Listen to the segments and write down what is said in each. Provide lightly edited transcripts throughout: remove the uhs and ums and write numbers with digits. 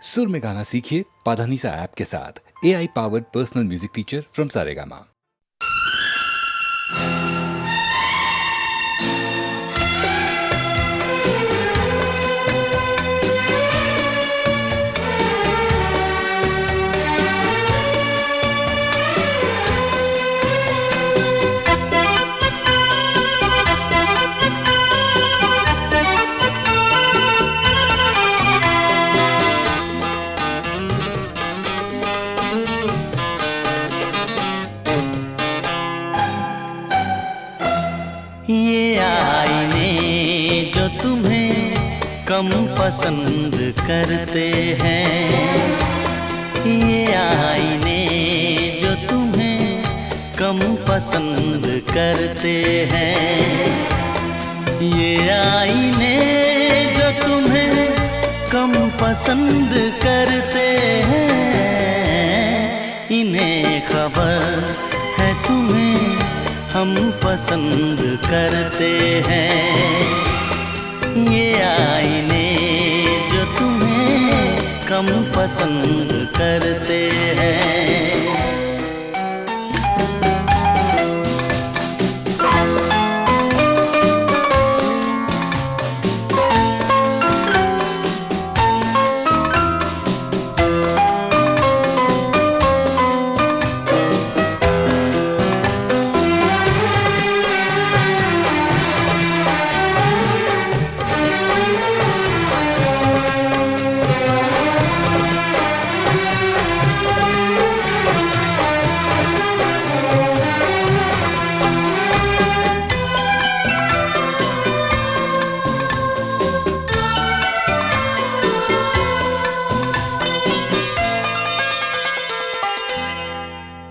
सुर में गाना सीखिए पाधानीसा ऐप के साथ। AI powered personal music teacher from Saregama. ये आईने जो तुम्हें कम पसंद करते हैं, ये आईने जो तुम्हें कम पसंद करते हैं, ये आईने जो तुम्हें कम पसंद करते हैं, इन्हें खबर है तुम्हें हम पसंद करते हैं। ये आईने जो तुम्हें कम पसंद करते हैं।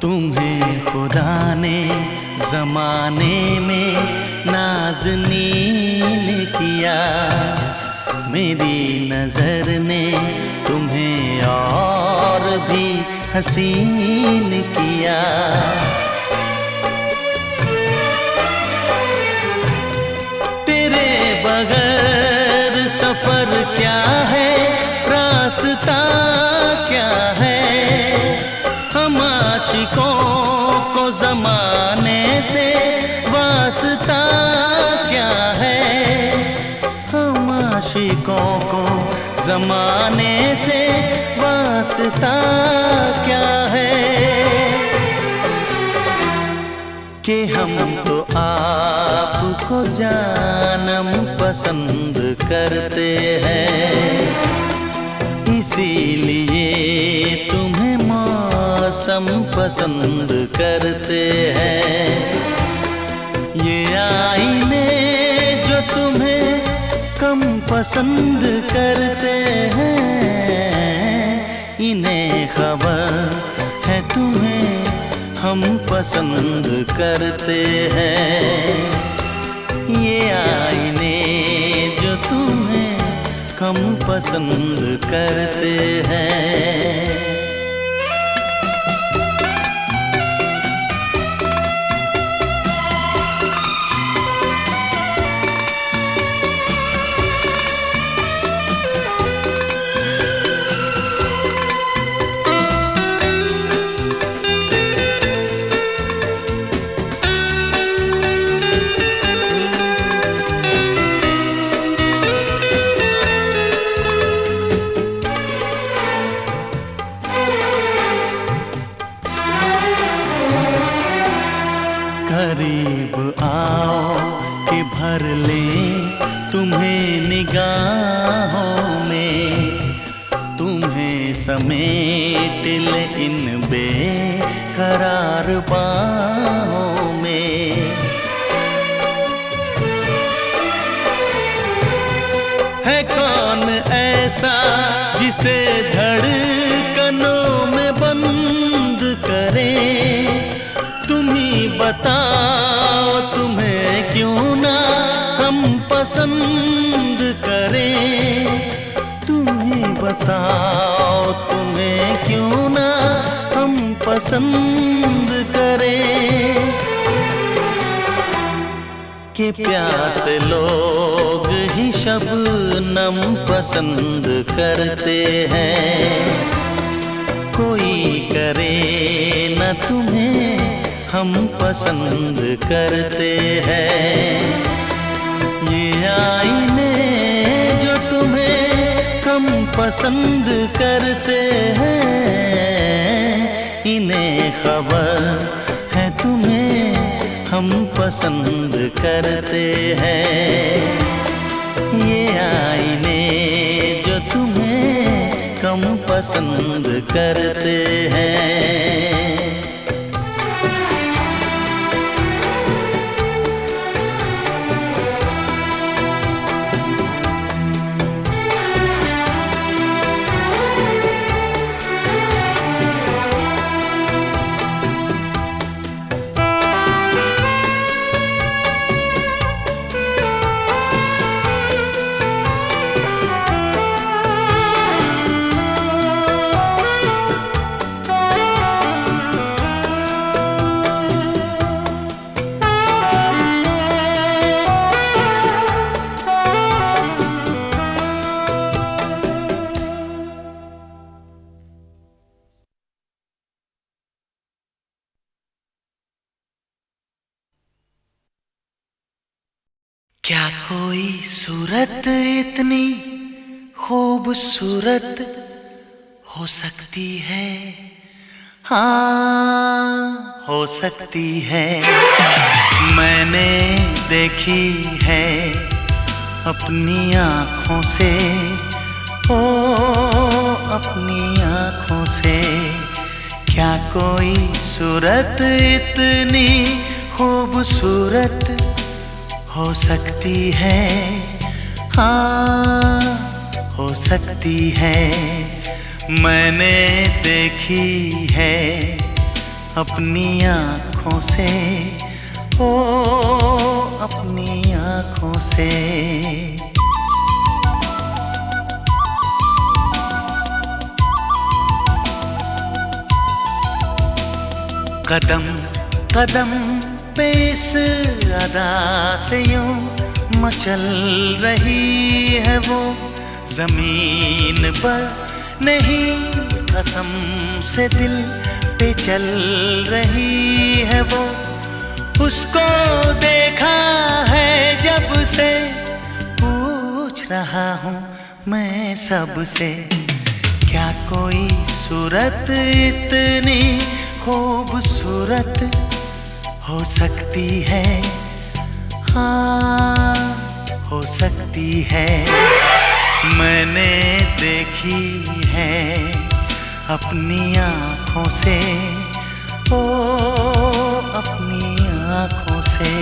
तुम्हें खुदा ने ज़माने में नाज़नीन किया, मेरी नज़र ने तुम्हें और भी हसीन किया। तेरे बगैर सफ़र क्या है, रास्ता क्या है, हम आशिकों को ज़माने से वास्ता क्या है, हम आशिकों को ज़माने से वास्ता क्या है, कि हम तो आपको जानम पसंद करते हैं, इसीलिए तुम्हें मौसम पसंद करते हैं। ये आईने जो तुम्हें कम पसंद करते हैं, इन्हें खबर है तुम्हें हम पसंद करते हैं। ये आईने जो तुम्हें कम पसंद करते हैं। करीब आओ कि भर ले तुम्हें निगाहों में, तुम्हें समेट ले इन बेकरार बाहों में। है कौन ऐसा जिसे धड़कनों में बंद करें, तुम्ही बताओ तुम्हें क्यों ना हम पसंद करें, तुम्ही बताओ तुम्हें क्यों ना हम पसंद करें, के प्यासे लोग ही शबनम पसंद करते हैं। कोई करे न तुम्हें हम पसंद करते हैं। ये आईने जो तुम्हें कम पसंद करते हैं, इन्हें खबर है तुम्हें हम पसंद करते हैं। ये आईने जो तुम्हें कम पसंद करते हैं। क्या कोई सूरत इतनी खूबसूरत हो सकती है? हाँ, हो सकती है। मैंने देखी है अपनी आँखों से, ओ अपनी आँखों से। क्या कोई सूरत इतनी खूबसूरत हो सकती है? हाँ, हो सकती है। मैंने देखी है अपनी आँखों से, ओ अपनी आँखों से। कदम कदम पे इस अदा से यूं मचल रही है वो, जमीन पर नहीं कसम से दिल पे चल रही है वो। उसको देखा है जब से, पूछ रहा हूँ मैं सबसे। क्या कोई सूरत इतनी खूबसूरत हो सकती है? हाँ, हो सकती है। मैंने देखी है अपनी आँखों से, ओ अपनी आँखों से।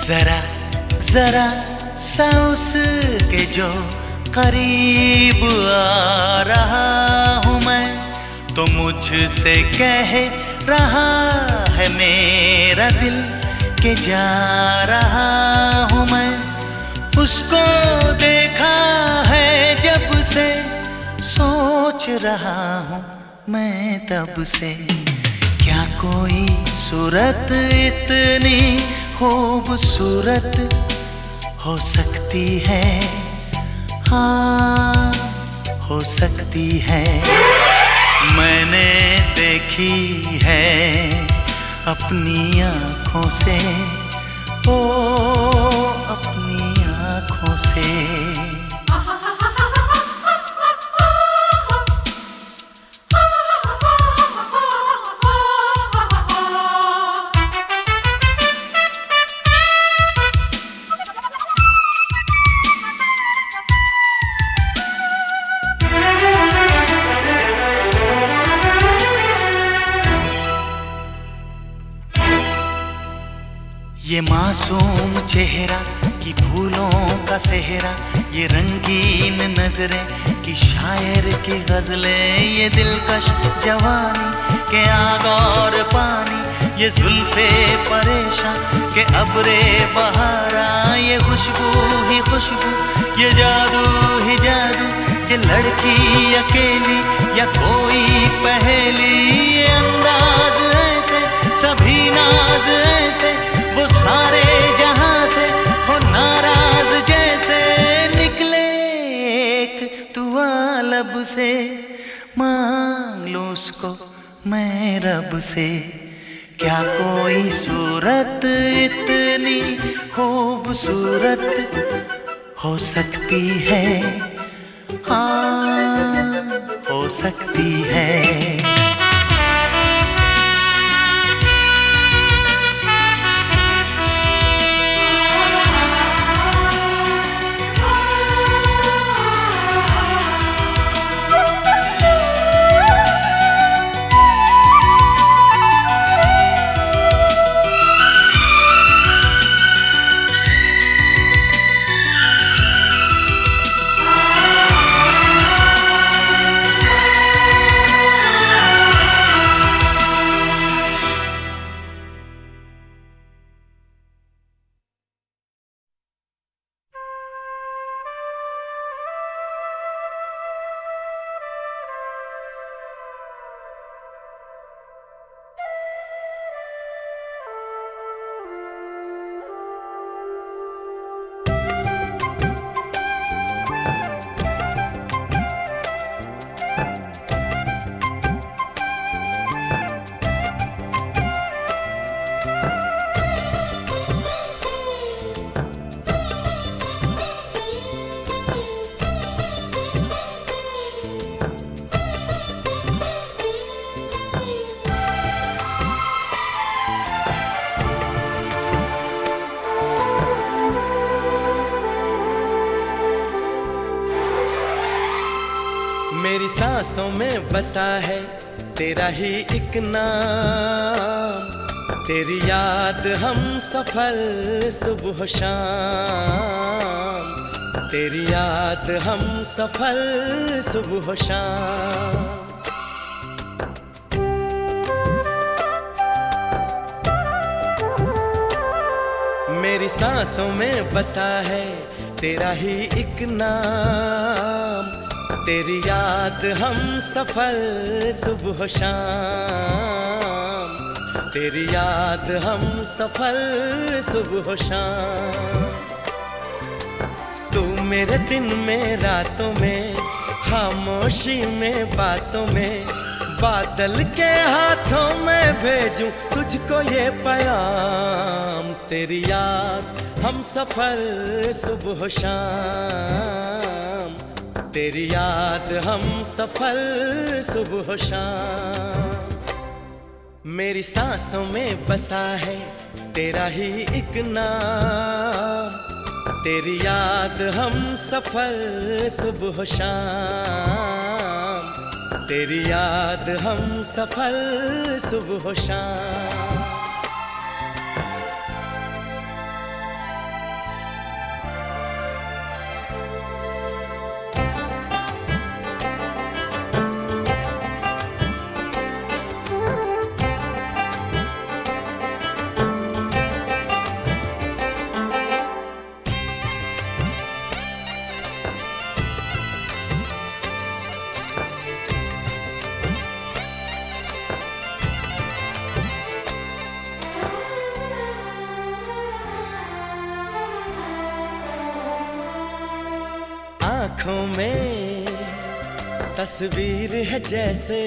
जरा जरा सा उसके जो करीब आ रहा हूँ मैं, तो मुझसे कह रहा है मेरा दिल के जा रहा हूँ मैं। उसको देखा है जब से, सोच रहा हूँ मैं तब से। क्या कोई सूरत इतनी खूबसूरत हो सकती है? हाँ, हो सकती है। मैंने देखी है अपनी आँखों से, ओ अपनी आँखों से। ये मासूम चेहरा कि फूलों का सेहरा, ये रंगीन नजरें कि शायर की गजलें, ये दिलकश जवानी के आग और पानी, ये जुल्फे परेशान के अब्रे बहारा, ये खुशबू ही खुशबू, ये जादू ही जादू कि लड़की अकेली या कोई पहेली, ये अंदाज ऐसे सभी नाज ऐसे, वो सारे जहां से हो नाराज जैसे, निकले एक दुआ लब से, मांग लो उसको मैं रब से। क्या कोई सूरत इतनी खूबसूरत हो सकती है? हाँ, हो सकती है। मेरी सांसों में बसा है तेरा ही एक नाम, तेरी याद हम सफर सुबह शाम, तेरी याद हम सफर सुबह शाम। मेरी सांसों में बसा है तेरा ही एक नाम, तेरी याद हम सफर सुबह शाम, तेरी याद हम सफर सुबह शाम। तू मेरे दिन में रातों में, खामोशी में बातों में, बादल के हाथों में भेजूं तुझको ये पैगाम, तेरी याद हम सफर सुबह शाम, तेरी याद हम सफर सुबह शाम। मेरी सांसों में बसा है तेरा ही एक नाम, तेरी याद हम सफर सुबह शाम, तेरी याद हम सफर सुबह शाम। आँखों में तस्वीर है जैसे,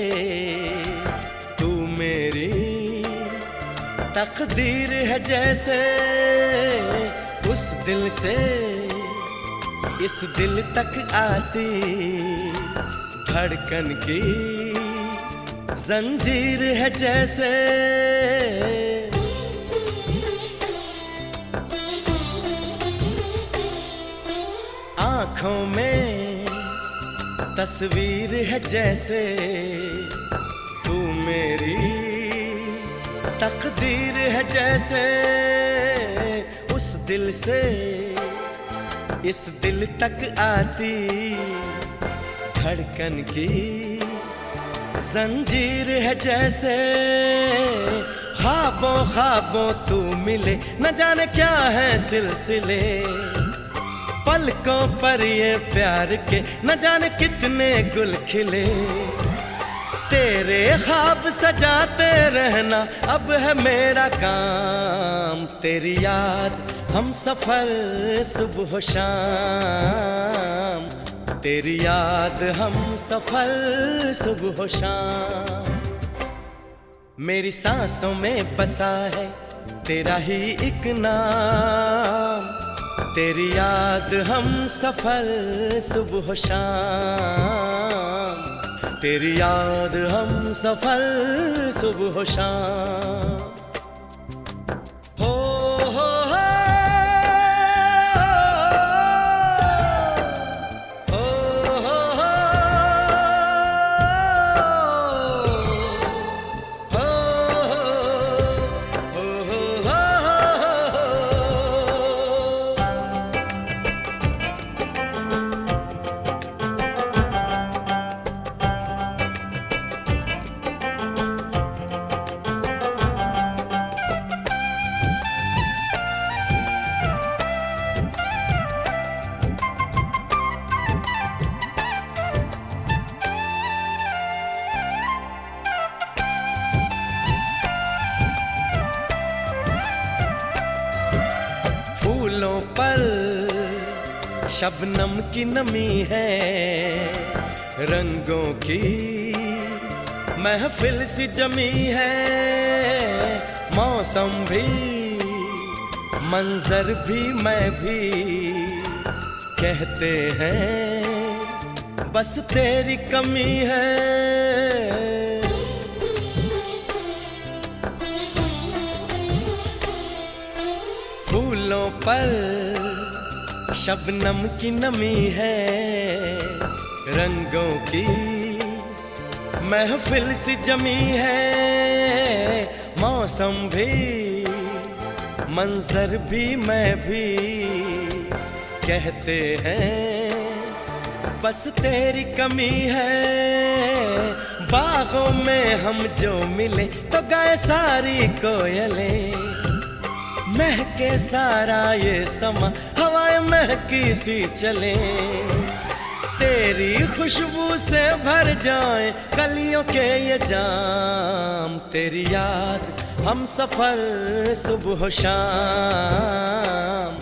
तू मेरी तकदीर है जैसे, उस दिल से इस दिल तक आती धड़कन की जंजीर है जैसे। आँखों में तस्वीर है जैसे, तू मेरी तकदीर है जैसे, उस दिल से इस दिल तक आती धड़कन की जंजीर है जैसे। ख्वाबों ख्वाबों तू मिले, न जाने क्या है सिलसिले, पलकों पर ये प्यार के न जाने कितने गुल खिले। तेरे ख्वाब सजाते रहना अब है मेरा काम। तेरी याद हम सफर सुबह शाम। तेरी याद हम सफर सुबह शाम। मेरी सांसों में बसा है तेरा ही एक नाम। तेरी याद हम सफर सुबह शाम। तेरी याद हम सफर सुबह शाम। हो हो हो, हो हो हो, फूलों पर शबनम की नमी है। रंगों की महफिल सी जमी है। मौसम भी मंजर भी मैं भी कहते हैं बस तेरी कमी है। फूलों पर शबनम की नमी है। रंगों की महफिल सी जमी है। मौसम भी मंजर भी मैं भी कहते हैं बस तेरी कमी है। बागों में हम जो मिले तो गाए सारी कोयलें। महके सारा ये समा हवाएं महकी सी चले। तेरी खुशबू से भर जाए कलियों के ये जाम। तेरी याद हम सफर सुबह शाम।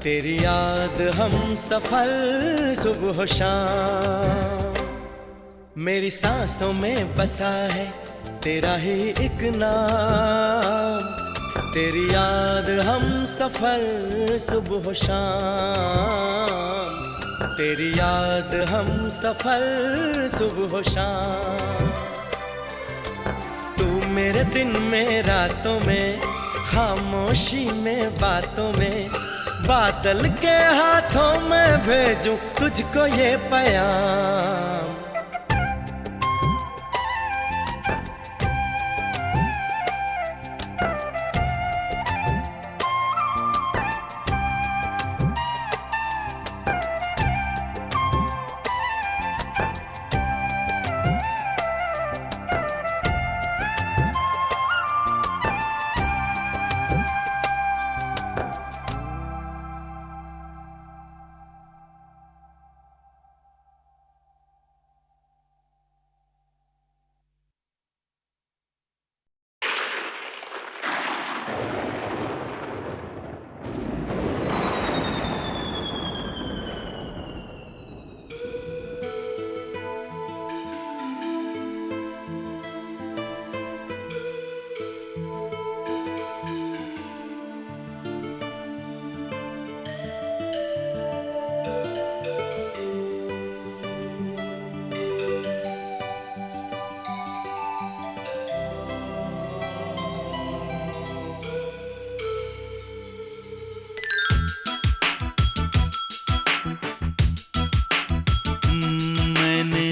तेरी याद हम सफर सुबह शाम। मेरी सांसों में बसा है तेरा ही एक नाम। तेरी याद हम सफर सुबह शाम। तेरी याद हम सफर सुबह शाम। तू मेरे दिन में रातों में खामोशी में बातों में। बादल के हाथों में भेजूं तुझको ये पैगाम।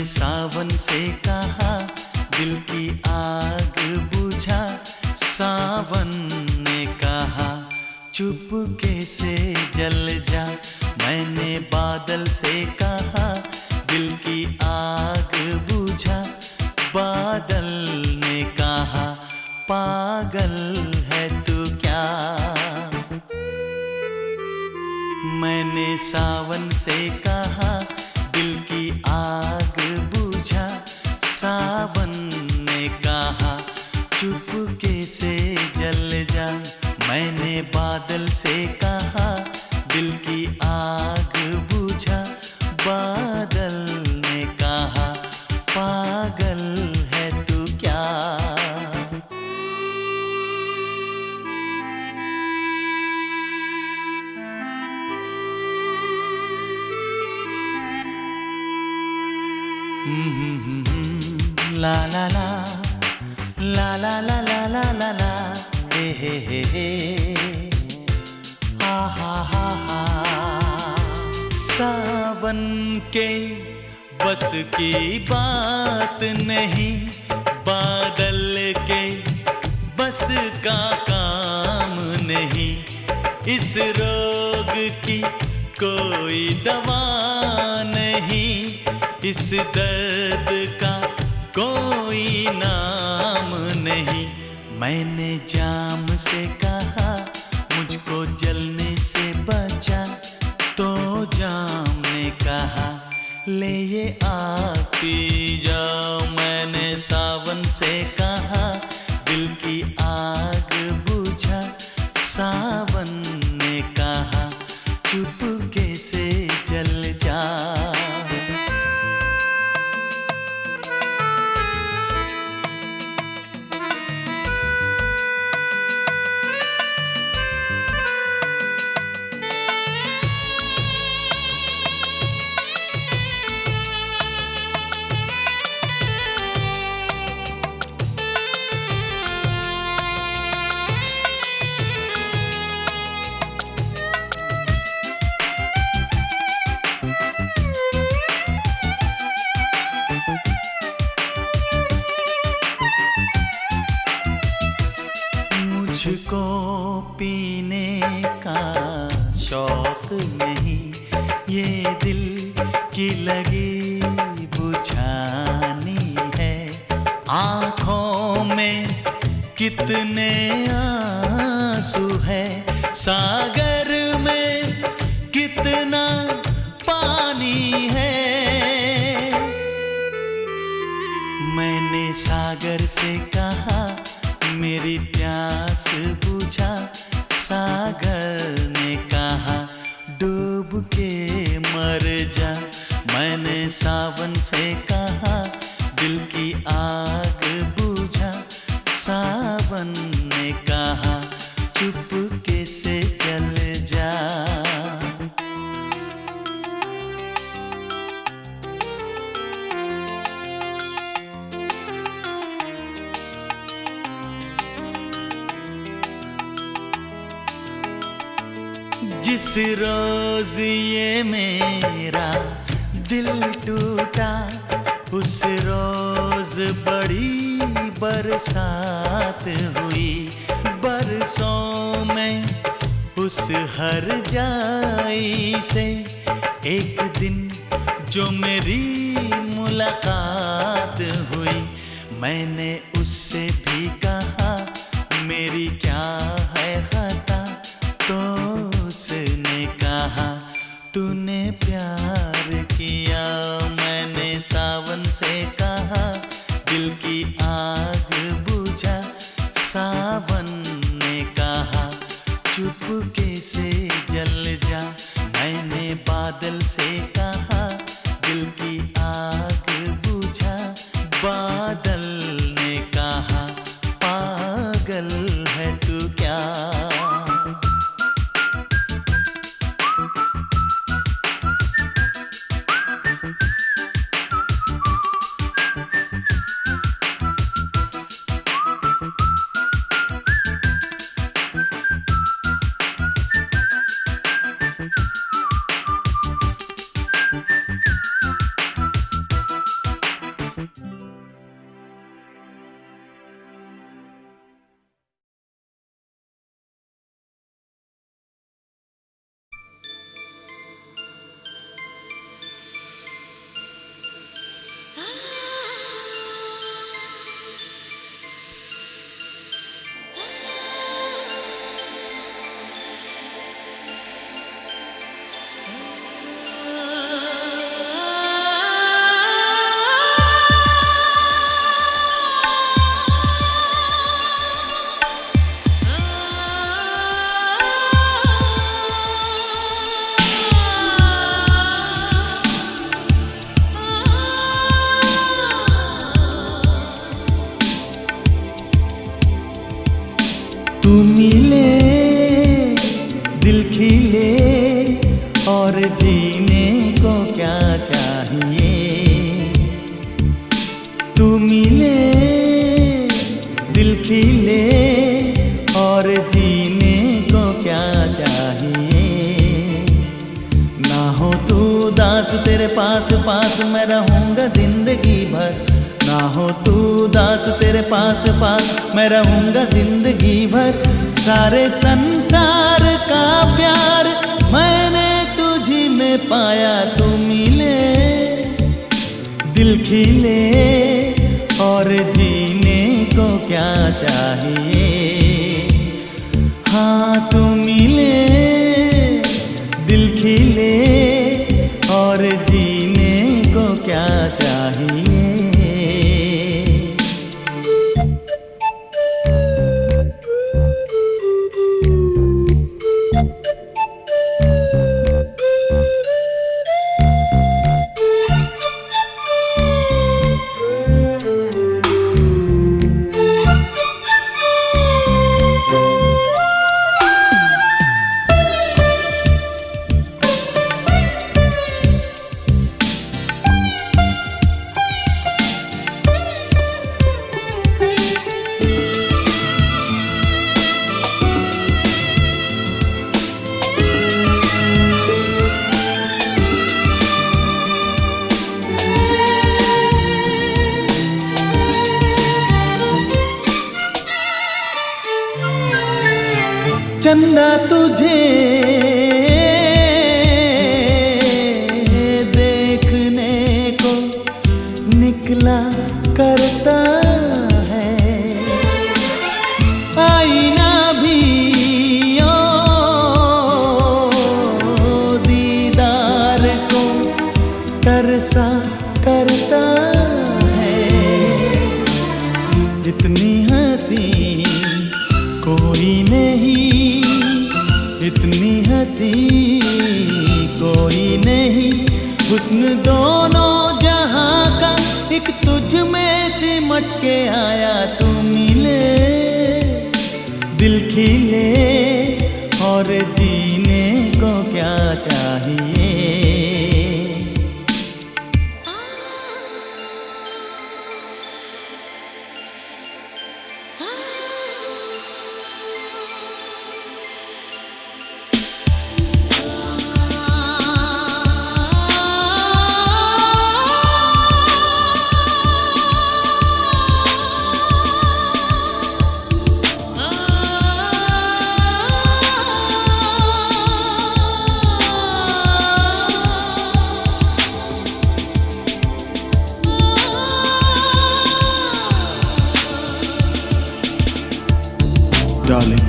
सावन से कहा दिल की आग बुझा। सावन ने कहा चुपके से जल जा। मैंने बादल से कहा दिल की आग बुझा। बादल ने कहा पागल है तू क्या। मैंने मैंने सावन से कहा दिल की आग बुझा, सावन ने कहा चुपके से जल जा। मैंने बादल से कहा दिल की आग बुझा, बादल ने कहा पागल है तू क्या। ला ला ला ला ला ला ला ला ला ला हे हा हा हा हा। सावन के बस की बात नहीं, बादल के बस का काम नहीं। इस रोग की कोई दवा नहीं, इस दर्द का कोई नाम नहीं। मैंने जाम से कहा मुझको जलने से बचा, तो जाम ने कहा ले ये आग पी जाओ। मैंने सावन से कहा दिल की आग बुझा, सावन ने कहा चुपके से जल जा। मुझको पीने का शौक नहीं, ये दिल की लगी बुझानी है। आँखों में कितने आंसू है, सागर में कितना पानी है। मैंने सागर से कहा मेरी प्यास बुझा, सागर ने कहा डूब के मर जा। मैंने सावन से कहा दिल की आग बुझा, सावन ने कहा चुपके से जल जा। जिस रोज ये मेरा दिल टूटा, उस रोज बड़ी बरसात हुई। बरसों में उस हर जाई से एक दिन जो मेरी मुलाकात हुई। मैंने उससे भी कहा मेरी क्या है खता, तो उसने कहा तूने प्यार किया। मैंने सावन से कहा दिल की आग बुझा, सावन ने कहा चुपके से जल जा। मैंने बादल से कहा दिल की आग बुझा, बादल ने कहा पागल है तू क्या। क्या चाहिए। ना हो तू दास तेरे पास पास मैं रहूंगा जिंदगी भर। ना हो तू दास तेरे पास पास मैं रहूंगा जिंदगी भर। सारे संसार का प्यार मैंने तुझी में पाया, तू मिले दिल खिले और जीने को क्या चाहिए। हाँ तू मिले दिल खिले और जीने को क्या चाहिए। चंदा तुझे देखने को निकला करता है, आईना भी ओ दीदार को तरसा करता है। इतनी हंसी कोई नहीं, इतनी हंसी कोई नहीं। हुस्न दोनों जहां का एक तुझ में सिमट के आया, तू मिले दिल खिले और जीने को क्या चाहिए। Darling,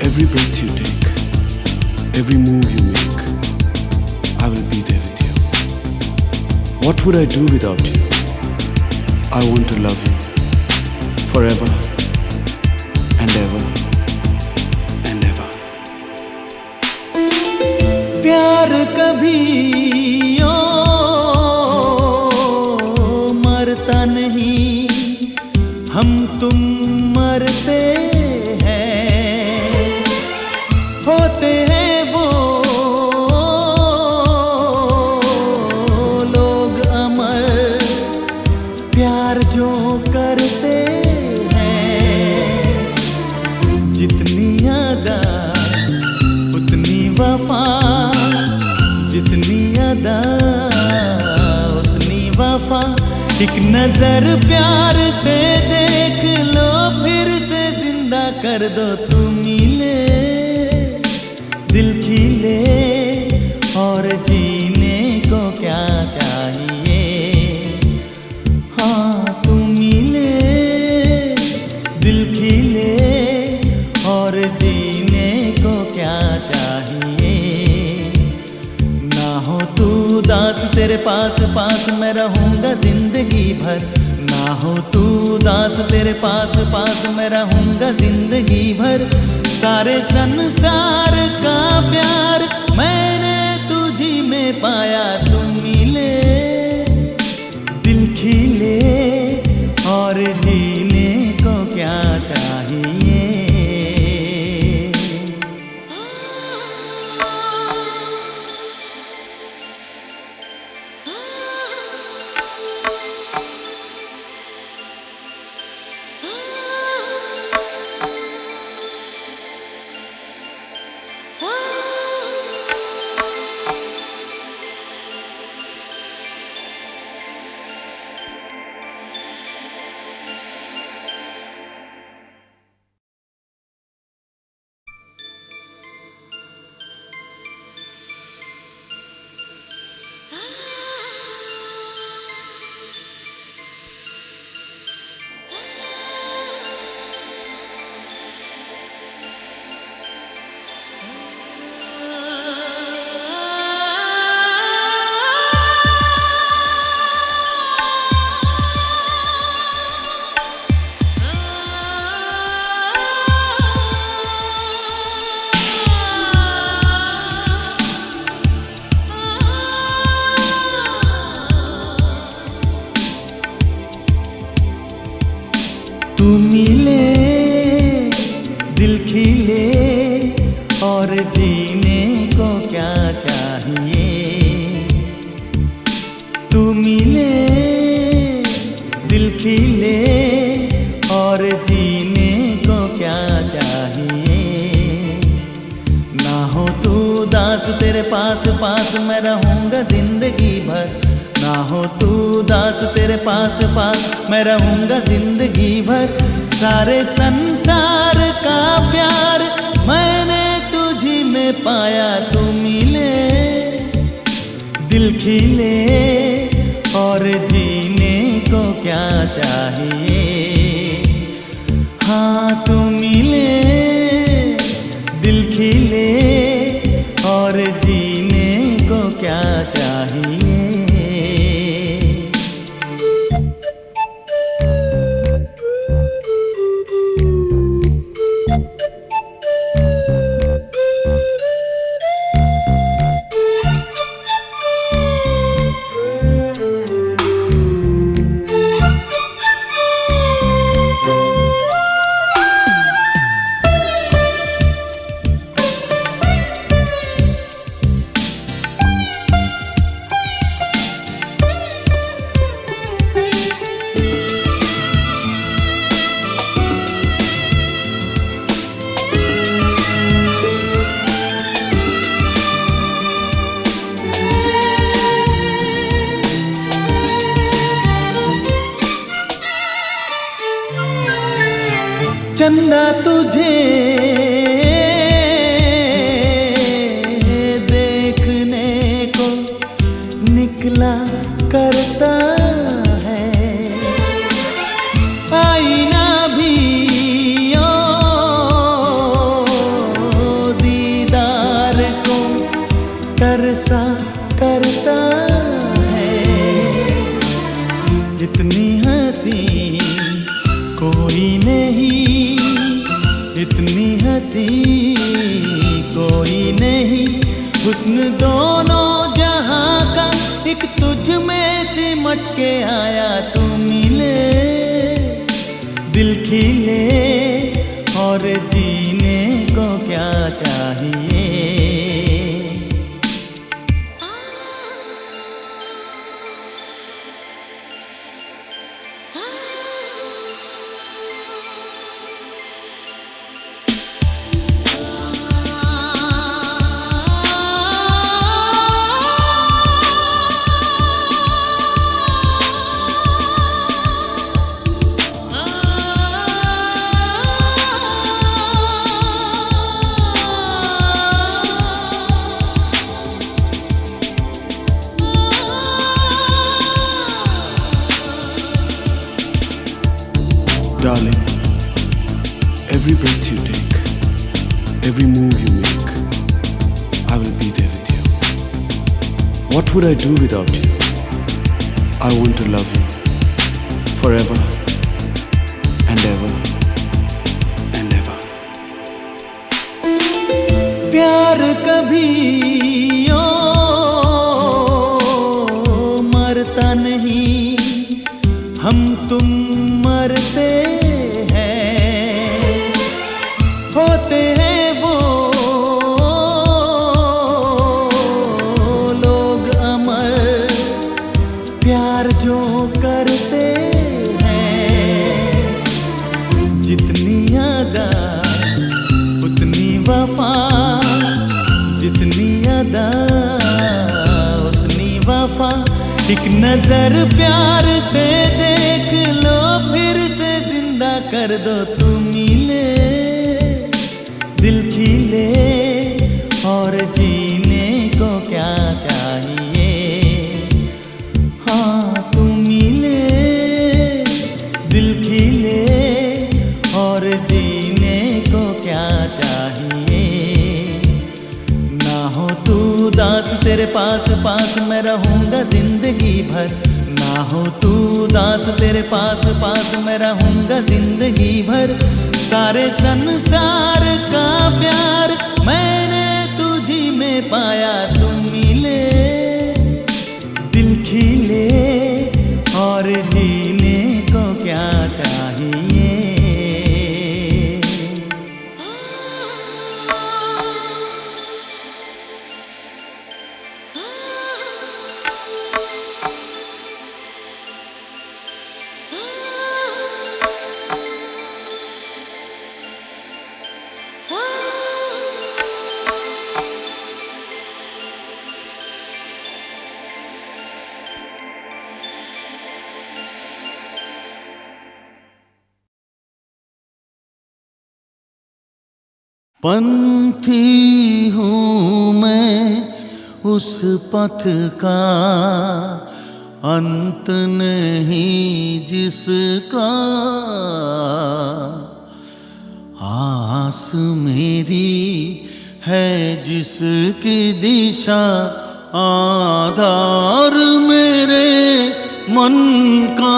every breath you take, every move you make, I will be there with you. What would I do without you? I want to love you forever and ever and ever. प्यार कभी ओ मरता नहीं, हम तुम मरते हैं। होते हैं वो लोग अमर प्यार जो करते हैं। जितनी अदा उतनी वफा, जितनी अदा उतनी वफा। एक नजर प्यार से देख लो, फिर से जिंदा कर दो। तू मिले दिल खिले और जीने को क्या चाहिए। हाँ तू मिले दिल खिले और जीने को क्या चाहिए। ना हो तू दास तेरे पास पास मैं रहूंगा जिंदगी भर। ना हो तू दास तेरे पास पास मैं रहूंगा जिंदगी भर। सारे संसार का प्यार मैंने तुझी में पाया, तू मिले दिल खिले और जीने को क्या चाहिए। खिले और जीने को क्या चाहिए। तू मिले दिल खिले और जीने को क्या चाहिए। ना हो तू दास तेरे पास पास मैं रहूँगा जिंदगी भर। ना हो तू दास तेरे पास पास मैं रहूँगा जिंदगी भर। सारे संसार का प्यार मैंने तुझी में पाया। तू मिले दिल खिले और जीने को क्या चाहिए। हाँ तू मिले दिल खिले और जीने को क्या चाहिए। चंदा तुझे देखने को निकला करता है। आईना भी ओ दीदार को तरसा करता है। इतनी हंसी कोई नहीं, इतनी हंसी कोई नहीं। हुस्न दोनों जहां का एक तुझ में सिमट के आया। तू मिले दिल खिले और जीने को क्या चाहिए। Darling, every breath you take, every move you make, I will be there with you. What would I do without you? I want to love you forever and ever and ever. प्यार कभी ओ मरता नहीं, हम तुम मरते हैं। होते हैं वो लोग अमर प्यार जो करते हैं। जितनी अदा उतनी वफा, जितनी अदा उतनी वफा। एक नजर प्यार से देख लो, फिर से जिंदा कर दो। तू मिले दिल खिले और जीने को क्या चाहिए। हाँ तू मिले दिल खिले और जीने को क्या चाहिए। ना हो तू दास तेरे पास पास मैं रहूँगा जिंदगी भर। ना हो तू दास तेरे पास पास मैं रहूँगा जिंदगी भर। सारे संसार का प्यार मैंने तुझी में पाया। तू मिले दिल खिले और जीने को क्या चाहिए। पंथी हूँ मैं उस पथ का, अंत नहीं जिसका। आस मेरी है जिसकी दिशा, आधार मेरे मन का।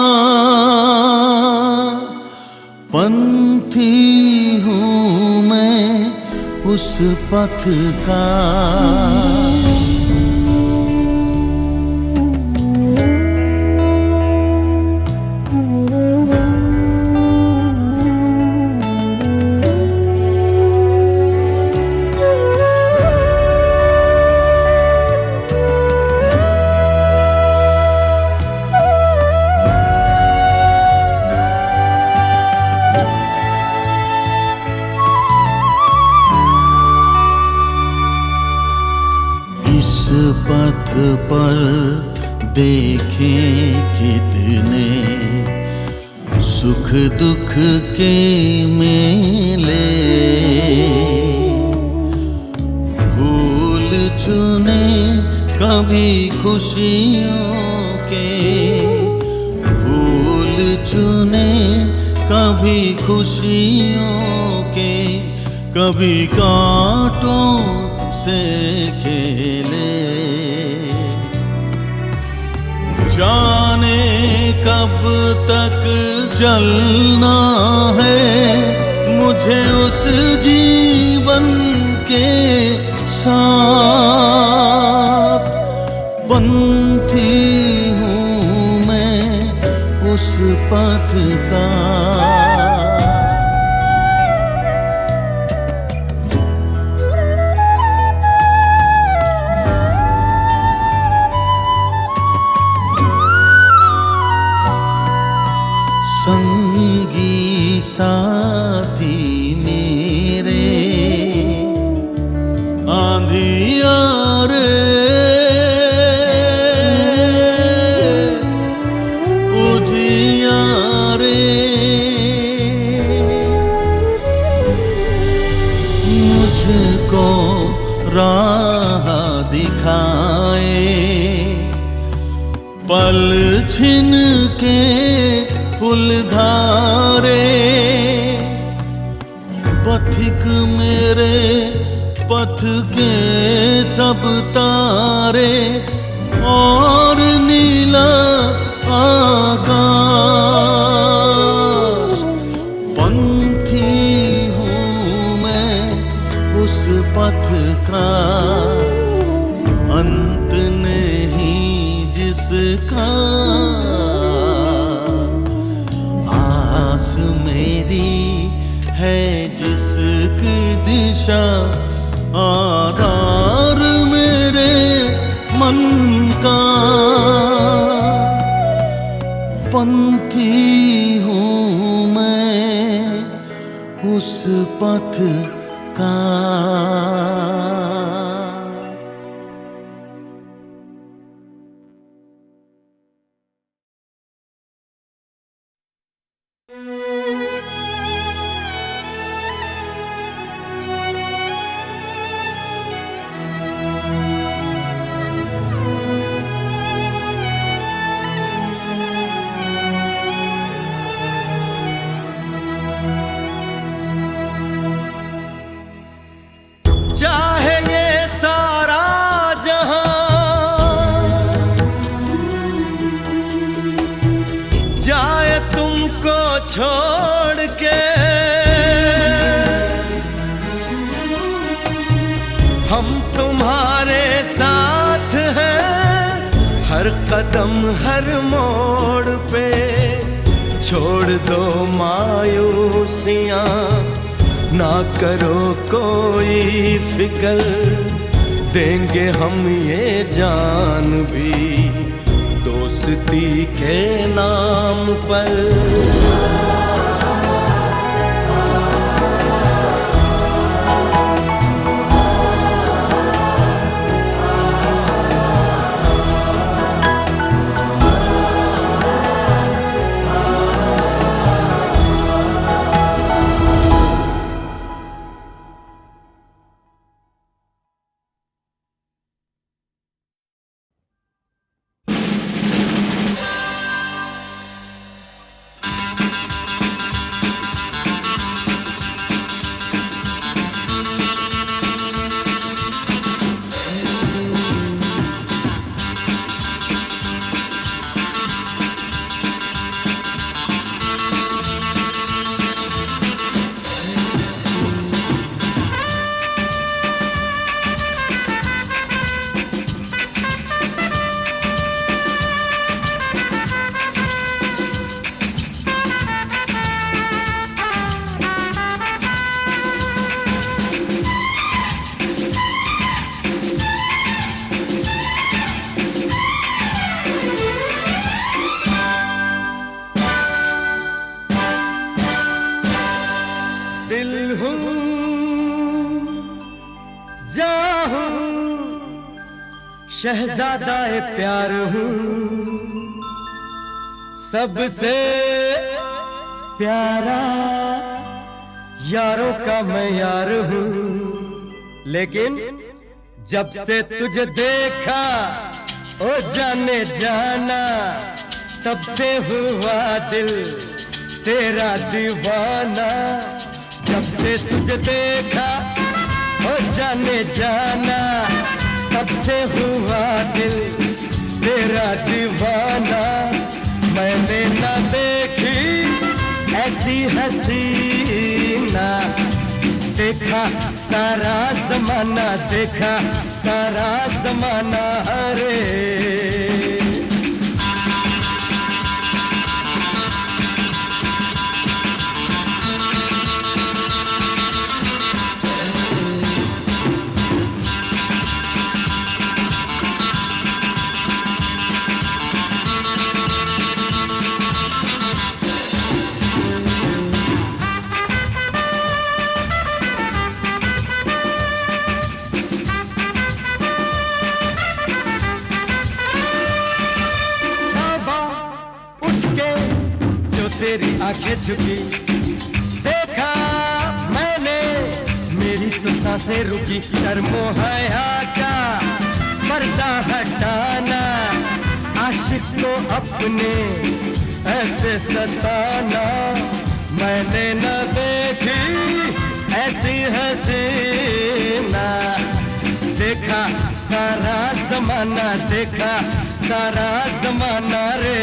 पंथी हूँ मैं उस पथ का। पथ पर देखें कितने सुख दुख के मेले, भूल चुने कभी खुशियों के, भूल चुने कभी खुशियों के, कभी कांटों से खेले। जाने कब तक चलना है मुझे उस जीवन के साथ। पंथी हूँ मैं उस पथ का। संगी साथी मेरे आंधियारे, उजियारे, मुझको राह दिखाए, पल छिन के फुलधारे। पथिक मेरे पथ के सब तारे, और नीला आकाश। पंथी हूँ मैं उस पथ का, अंत नहीं जिसका। आस मेरी है जिसकी दिशा, आधार मेरे मन का। पंथी हूँ मैं उस पथ का। चाहे ये सारा जहां जाए तुमको छोड़ के, हम तुम्हारे साथ हैं हर कदम हर मोड़ पे। छोड़ दो मायूसियां, ना करो कोई फिक्र, देंगे हम ये जान भी दोस्ती के नाम पर। जाहूं शहजादा प्यार हूं, सबसे प्यारा यारों का मैं यार हूं। लेकिन जब से तुझे देखा ओ जाने जाना, तब से हुआ दिल तेरा दीवाना। जब से तुझे देखा ओ जाने जाना, तब से हुआ दिल तेरा दीवाना। मैंने ना देखी ऐसी हसीना, देखा सारा जमाना, देखा सारा जमाना रे। तेरी आंखें झुकी, देखा मैंने मेरी तो सांसें रुकी। शर्म हया का पर्दा हटाना, आशिक को अपने ऐसे सताना। मैंने न देखी ऐसी हसीना, देखा सारा जमाना, देखा सारा जमाना रे।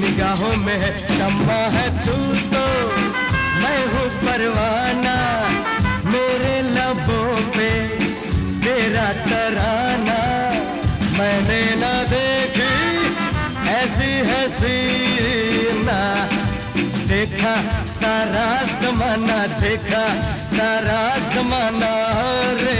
निगाहों में है शम्मा है तू तो मैं हूँ परवाना, मेरे लबों पे तेरा तराना। मैंने न देखी ऐसी हसीना, देखा सारा जमाना, देखा सारा जमाना रे।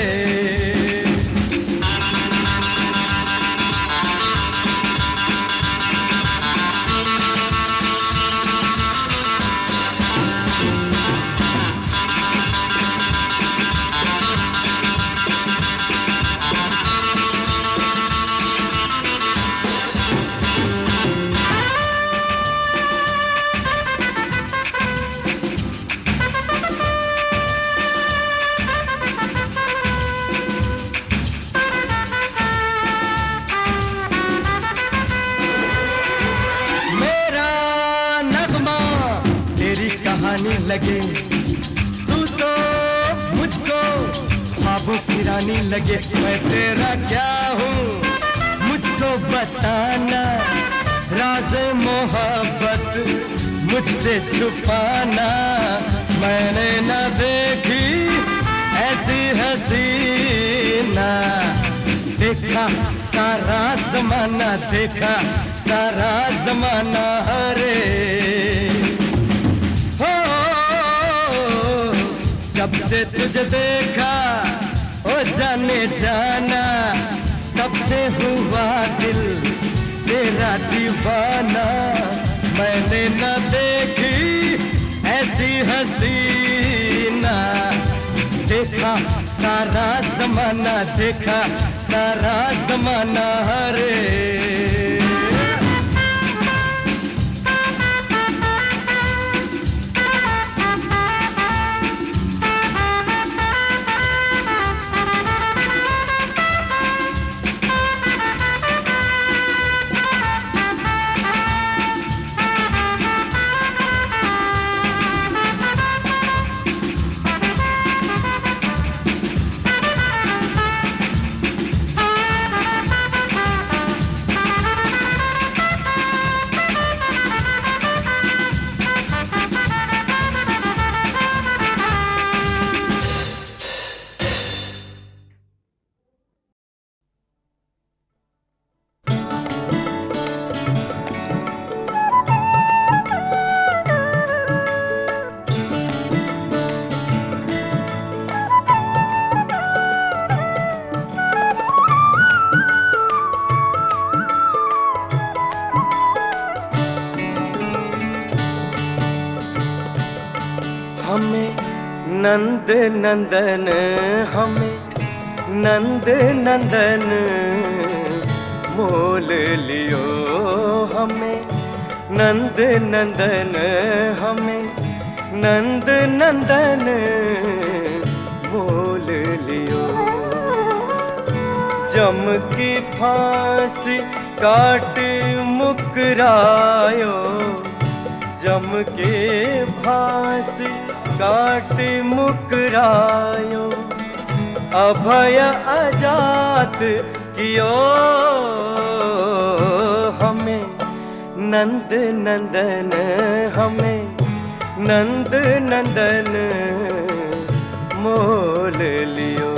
कहानी लगे तू तो मुझको ख्वाबों की रानी लगे। मैं तेरा क्या हूँ मुझको बताना, राज़ मोहब्बत मुझसे छुपाना। मैंने न देखी ऐसी हसीना, देखा सारा जमाना, देखा सारा जमाना रे। जब से तुझे देखा ओ जाने जाना, तब से हुआ दिल तेरा दीवाना। मैंने न देखी ऐसी हसीना, देखा सारा जमाना, देखा सारा जमाना रे। हमें नंद नंदन, हमें नंद नंदन मोल लियो। हमें नंद नंदन, हमें नंद नंदन मोल लियो। जम की फांसी काट मुकरायो, जम के फांसी काट मुकरायो। अभय अजात कियो हमें नंद नंदन, हमें नंद नंदन मोल लियो।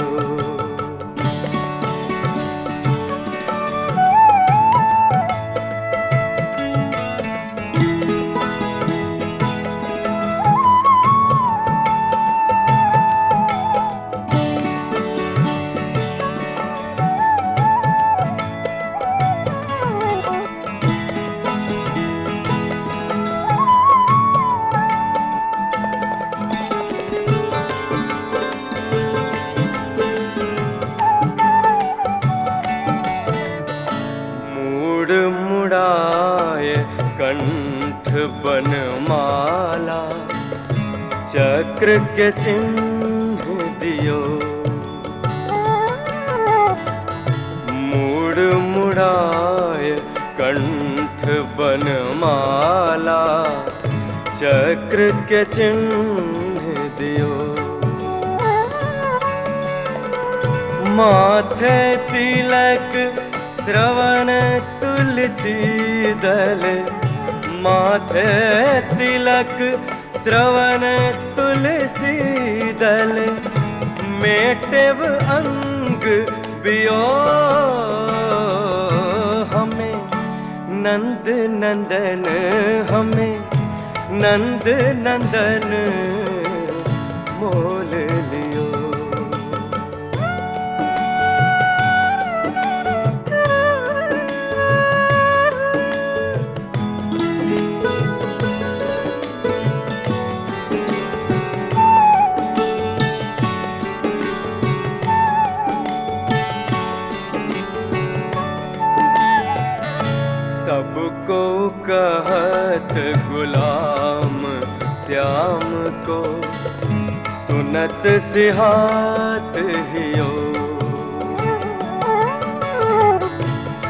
कंठ बनमाला चक्र के चिन्ह दियो। मुड़ मुड़ाए कंठ बनमाला चक्र के चिन्ह दियो। माथे तिलक श्रवण तुलसी दल, माथे तिलक श्रवण तुलसी दल। मेटेव अंग बियो हमें नंद नंदन, हमें नंद नंदन मोल लियो। सबको कहत गुलाम श्याम को, सुनत सिहात हियो।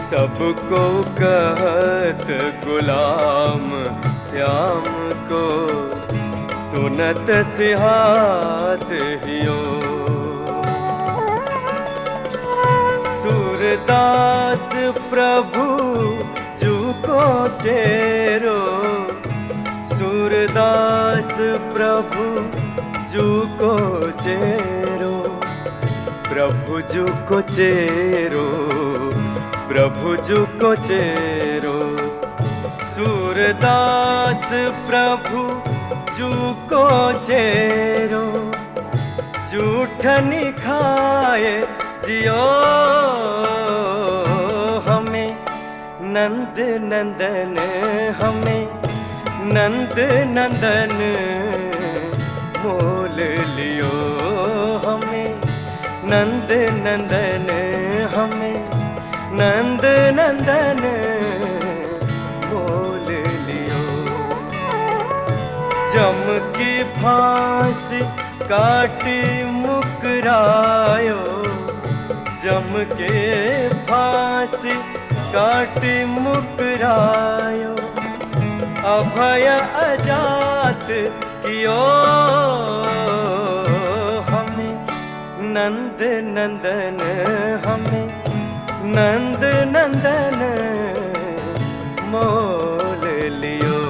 सबको कहत गुलाम श्याम को, सुनत सिहात हियो। सूरदास प्रभु को चेरो, सूरदास प्रभु जू को चेरो। प्रभु जू को चेरो, प्रभु जू को चेरो। सूरदास प्रभु जू को चेरो। जूठनी खाए जियो हमें नंद नंदन, हमें नंद नंदन मोल लियो। हमें नंद नंदन, हमें नंद नंदन मोल लियो। जम की फांसी काटी मुकरायो, जम के फांसी काटी मुकरायो। अभय अजात कियो हमें नंद नंदन, हमें नंद नंदन मोल लियो।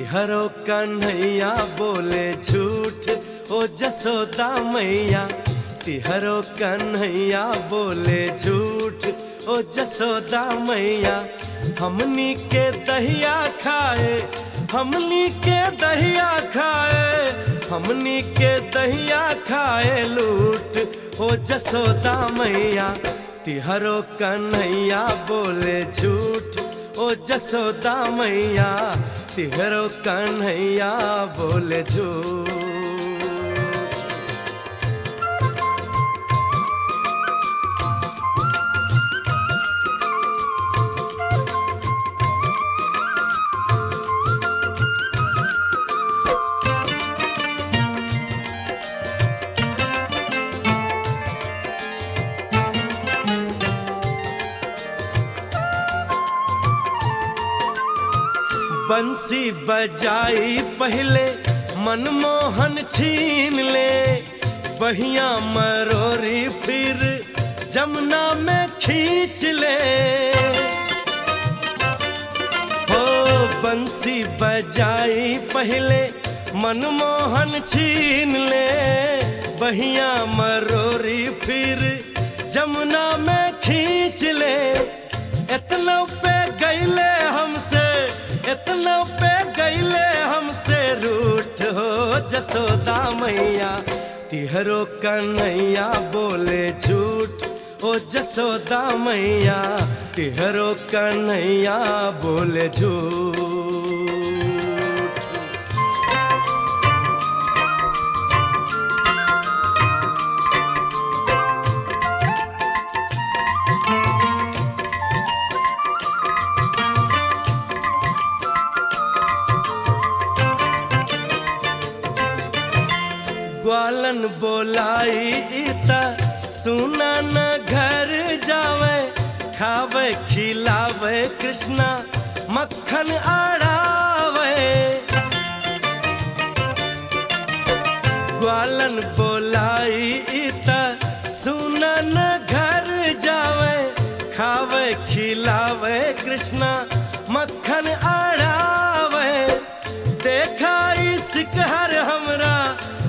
हरो कन्हैया बोले झूठ ओ जसोदा मैया। तिहरो कन्हैया बोले झूठ ओ जसोदा मैया, हमनी के दहिया खाए, हमनी के दहिया खाए, हमनी के दहिया खाए लूट, ओ जसोदा मैया, तिहरो कन्हैया बोले झूठ, ओ जसोदा मैया, तिहरो कन्हैया बोले झूठ। बंसी बजाई पहले मनमोहन छीन ले, बहिया मरोरी फिर जमुना में खींच ले। हो बंसी बजाई पहले मनमोहन छीन ले, बहिया मरोरी फिर जमुना में खींच ले। इतना पे गईले हमसे, इतना पे गईले हमसे रूठ, हो जसोदा मैया, तिहरो कन्हैया बोले झूठ, ओ जसोदा मैया, तिहरो कन्हैया बोले झूठ। ग्वालन बोलाई इता सुना न घर जावे, खावे खिलावे कृष्णा मक्खन आड़ावे। ग्वालन बोलाई इता सुना न घर जावे, खावे खिलावे कृष्णा मक्खन आड़ावे। देखा इश्क हर हमरा,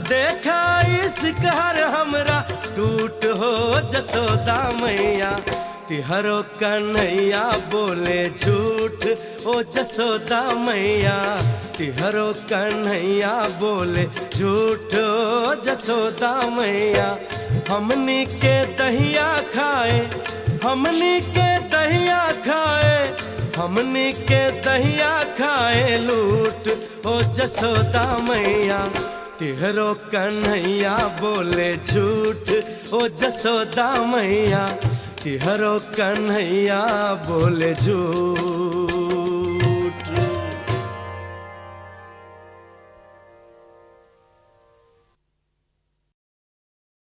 देखा इश्क हर हमरा टूट, हो जसोदा मैया, तिहरो कन्हैया बोले झूठ, ओ जसोदा मैया, तिहरो कन्हैया बोले झूठ, ओ जसोदा मैया। हमनी के दहिया खाए, हमनी के दहिया खाए, हमनी के दहिया खाए लूट, ओ जसोदा मैया, तिहरो कन्हैया बोले झूठ, ओ जसोदा मैया, तिहरो कन्हैया बोले झूठ।